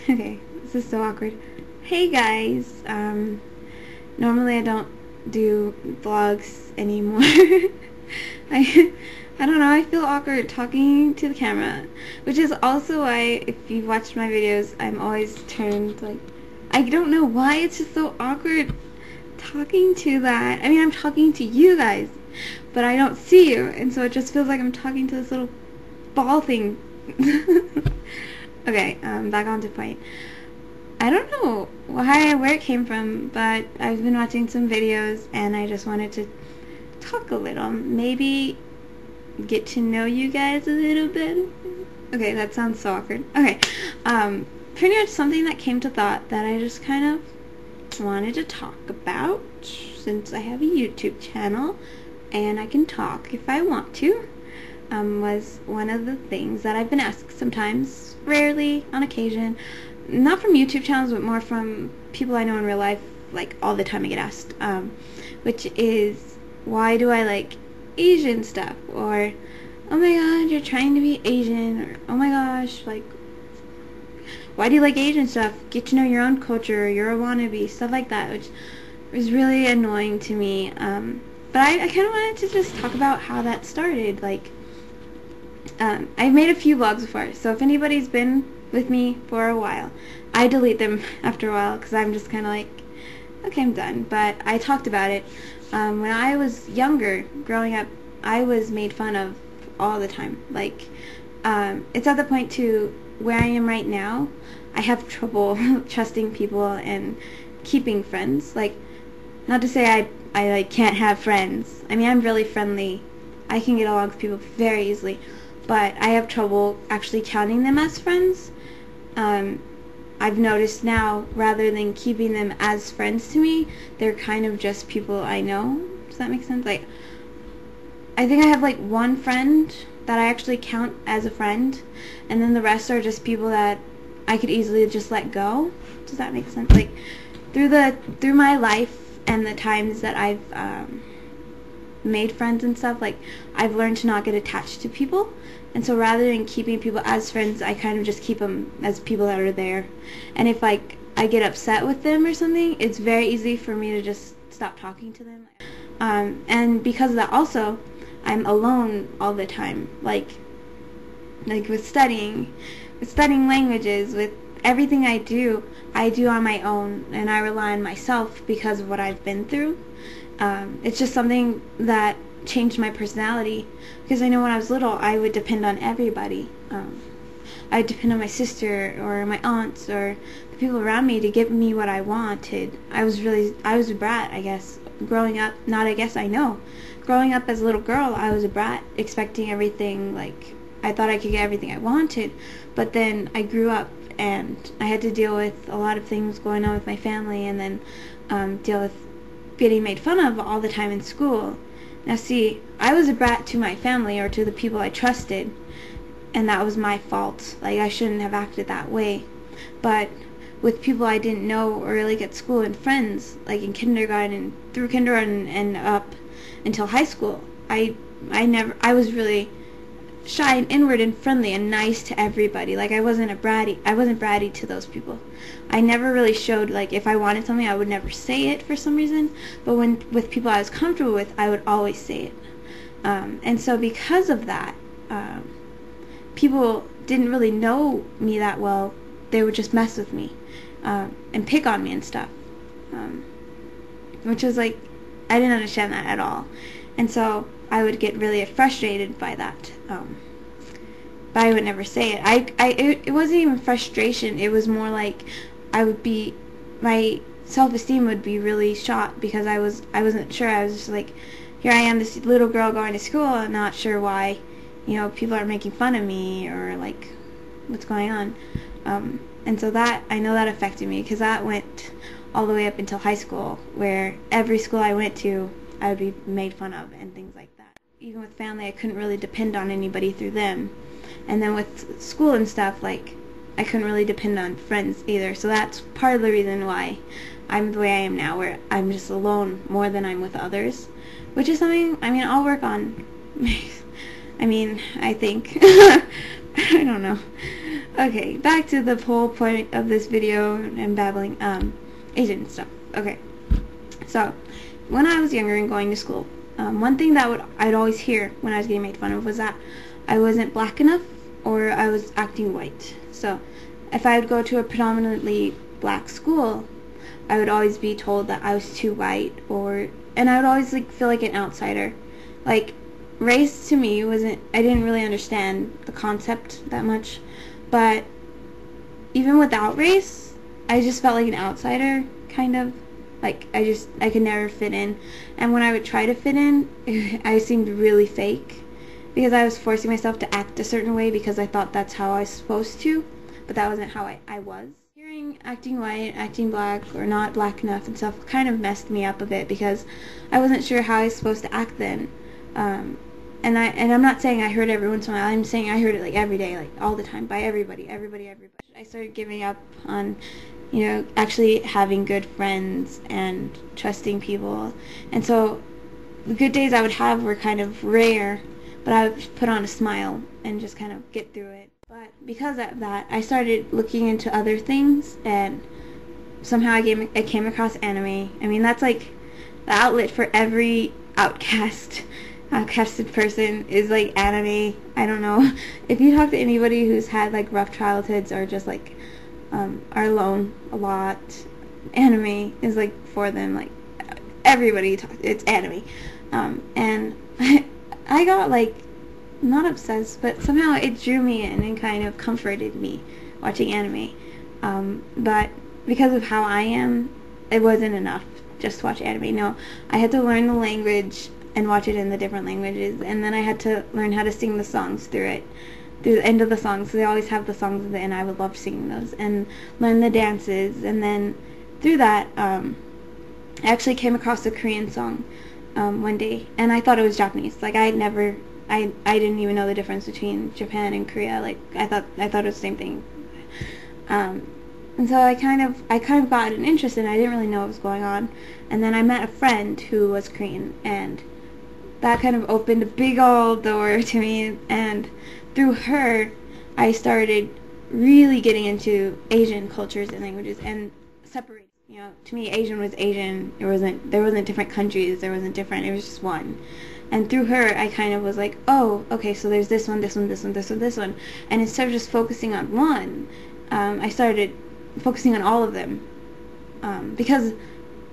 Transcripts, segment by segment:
Okay, this is so awkward. Hey guys, normally I don't do vlogs anymore. I I don't know, I feel awkward talking to the camera, which is also why, if you've watched my videos, I'm always turned, like, I don't know why it's just so awkward talking to that. I mean, I'm talking to you guys, but I don't see you, and so it just feels like I'm talking to this little ball thing. Okay, back on to point. I don't know where it came from, but I've been watching some videos and I just wanted to talk a little. Maybe get to know you guys a little bit. Okay, that sounds so awkward. Okay, pretty much something that came to thought that I just kind of wanted to talk about, since I have a YouTube channel and I can talk if I want to. Was one of the things that I've been asked sometimes, rarely, on occasion, not from YouTube channels, but more from people I know in real life, like all the time I get asked, which is, why do I like Asian stuff? Or, oh my god, you're trying to be Asian, or oh my gosh, like, why do you like Asian stuff? Get to know your own culture, you're a wannabe, stuff like that, which was really annoying to me. But I kind of wanted to just talk about how that started. Like, I've made a few vlogs before, so if anybody's been with me for a while, I delete them after a while because I'm just kind of like, okay, I'm done. But I talked about it. When I was younger, growing up, I was made fun of all the time. Like, it's at the point to where I am right now, I have trouble trusting people and keeping friends. Like, not to say I like can't have friends. I mean, I'm really friendly. I can get along with people very easily. But I have trouble actually counting them as friends. I've noticed now, rather than keeping them as friends to me, they're kind of just people I know. Does that make sense? Like, I think I have like one friend that I actually count as a friend, and then the rest are just people that I could easily just let go. Does that make sense? Like, through my life and the times that I've made friends and stuff, like, I've learned to not get attached to people, and so rather than keeping people as friends, I kind of just keep them as people that are there. And if like I get upset with them or something, it's very easy for me to just stop talking to them. And because of that, also, I'm alone all the time. Like with studying languages, with everything I do on my own, and I rely on myself because of what I've been through. It's just something that changed my personality, because I know when I was little I would depend on everybody. I would depend on my sister or my aunts or the people around me to give me what I wanted. I was a brat, I guess, growing up. Not I guess, I know. Growing up as a little girl, I was a brat, expecting everything. Like, I thought I could get everything I wanted, but then I grew up and I had to deal with a lot of things going on with my family, and then deal with getting made fun of all the time in school. Now see, I was a brat to my family, or to the people I trusted, and that was my fault. Like, I shouldn't have acted that way. But with people I didn't know or like at school, and friends, like in kindergarten, through kindergarten and up until high school, I was really shy and inward and friendly and nice to everybody. Like, I wasn't bratty to those people. I never really showed, like, if I wanted something, I would never say it for some reason, but with people I was comfortable with, I would always say it. And so because of that, people didn't really know me that well. They would just mess with me, and pick on me and stuff, which was like, I didn't understand that at all. And so I would get really frustrated by that, but I would never say it. It wasn't even frustration. It was more like my self-esteem would be really shot, because I wasn't sure. I was just like, here I am, this little girl going to school, and not sure why, people are making fun of me, or like, what's going on. And so that, I know that affected me, because that went all the way up until high school, where every school I went to, I would be made fun of and things like that. Even with family, I couldn't really depend on anybody through them. And then with school and stuff, like, I couldn't really depend on friends either. So that's part of the reason why I'm the way I am now, where I'm just alone more than I'm with others, which is something, I mean, I'll work on. I mean, I think. I don't know. Okay, back to the whole point of this video and babbling, Asian stuff. Okay, so when I was younger and going to school, one thing that I'd always hear when I was getting made fun of was that I wasn't black enough or I was acting white. So if I would go to a predominantly black school, I would always be told that I was too white, and I would always feel like an outsider. Like, race to me I didn't really understand the concept that much, but even without race, I just felt like an outsider, kind of. Like, I could never fit in. And when I would try to fit in, I seemed really fake, because I was forcing myself to act a certain way because I thought that's how I was supposed to, but that wasn't how I was. Hearing acting white, acting black, or not black enough and stuff kind of messed me up a bit, because I wasn't sure how I was supposed to act then. And I'm not saying I heard it every once in a while. I'm saying I heard it like every day, like all the time, by everybody. I started giving up on, actually having good friends and trusting people. And so the good days I would have were kind of rare, but I would put on a smile and just kind of get through it. But because of that, I started looking into other things, and somehow I came across anime. I mean, that's like the outlet for every outcasted person is like anime. I don't know. If you talk to anybody who's had like rough childhoods or just like are alone a lot, anime is like for them. Like everybody it's anime. And I got like not obsessed, but somehow it drew me in and kind of comforted me watching anime. But because of how I am, it wasn't enough just to watch anime. No, I had to learn the language and watch it in the different languages, and then I had to learn how to sing the songs through the end of the songs. So they always have the songs at the end. I would love singing those, and learn the dances. And then through that, I actually came across a Korean song one day, and I thought it was Japanese. Like I didn't even know the difference between Japan and Korea. Like I thought it was the same thing. And so I kind of got an interest in it. I didn't really know what was going on. And then I met a friend who was Korean, and that kind of opened a big old door to me. And through her, I started really getting into Asian cultures and languages and separating. To me, Asian was Asian. There wasn't different countries. It was just one. And through her, I kind of was like, oh, okay, so there's this one, this one, this one, this one, this one. And instead of just focusing on one, I started focusing on all of them. Because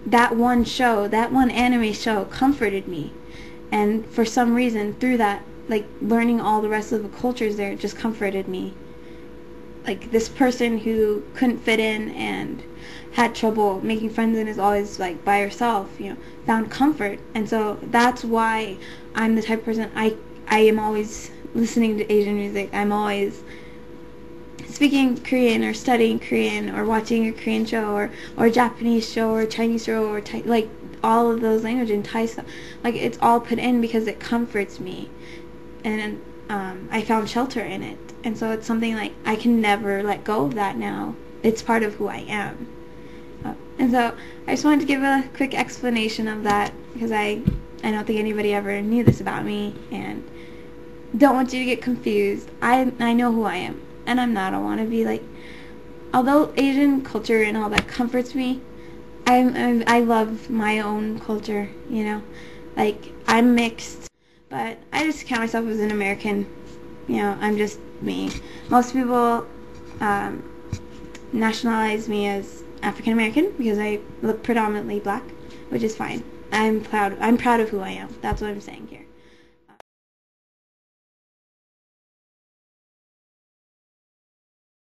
that one anime show comforted me. And for some reason, through that, like, learning all the rest of the cultures there just comforted me. Like, this person who couldn't fit in and had trouble making friends and is always, like, by herself, found comfort. And so that's why I'm the type of person, I am always listening to Asian music. I'm always speaking Korean or studying Korean or watching a Korean show or a Japanese show or a Chinese show or like all of those languages and Thai stuff. Like, it's all put in because it comforts me. And I found shelter in it. And so it's something like I can never let go of that now. It's part of who I am. And so I just wanted to give a quick explanation of that, because I don't think anybody ever knew this about me, and don't want you to get confused. I know who I am, and I'm not a wannabe. Like, although Asian culture and all that comforts me, I love my own culture, Like, I'm mixed, but I just count myself as an American. I'm just me. Most people nationalize me as African American because I look predominantly black, which is fine. I'm proud of who I am. That's what I'm saying here.